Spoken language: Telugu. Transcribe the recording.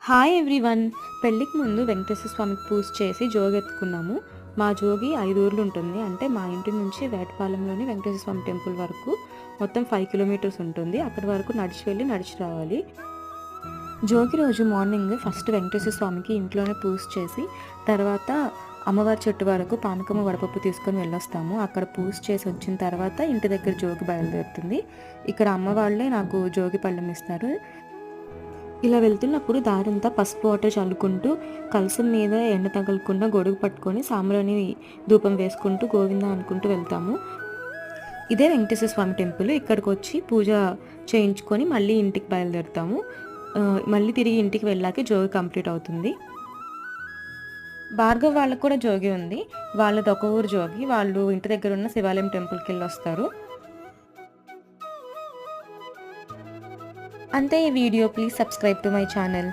Hi everyone. పెళ్ళికి ముందు వెంకటేశ్వర స్వామికి పూజ చేసి జోగెత్తుకున్నాము. మా జోగి 5 ఊర్లు ఉంటుంది. అంటే మా ఇంటి నుంచి వేటపాలెంలోని వెంకటేశ్వర స్వామి టెంపుల్ వరకు మొత్తం 5 కిలోమీటర్స్ ఉంటుంది. అక్కడి వరకు నడిచి వెళ్ళి నడిచి రావాలి. జోగి రోజు మార్నింగ్ ఫస్ట్ వెంకటేశ్వర స్వామికి ఇంట్లోనే పూజ చేసి తర్వాత అమ్మవారి చెట్టు వరకు పానకము వడపప్పు తీసుకొని వెళ్ళొస్తాము. అక్కడ పూజ చేసి వచ్చిన తర్వాత ఇంటి దగ్గర జోగి బయలుదేరుతుంది. ఇక్కడ అమ్మ వాళ్ళే నాకు జోగి పళ్ళెం ఇస్తారు. ఇలా వెళ్తున్నప్పుడు దారంతా పసుపు వాటర్ చల్లుకుంటూ కలసం మీద ఎండ తగలకుండా గొడుగు పట్టుకొని సాంబ్రాణి ధూపం వేసుకుంటూ గోవింద అనుకుంటూ వెళ్తాము. ఇదే వెంకటేశ్వర స్వామి టెంపుల్. ఇక్కడికి వచ్చి పూజ చేయించుకొని మళ్ళీ ఇంటికి బయలుదేరుతాము. మళ్ళీ తిరిగి ఇంటికి వెళ్ళాక జోగి కంప్లీట్ అవుతుంది. భార్గవ్ వాళ్ళకు కూడా జోగి ఉంది. వాళ్ళది ఒక ఊరు జోగి. వాళ్ళు ఇంటి దగ్గర ఉన్న శివాలయం టెంపుల్కి వెళ్ళి వస్తారు. అంతే ఈ video. Please subscribe to my channel.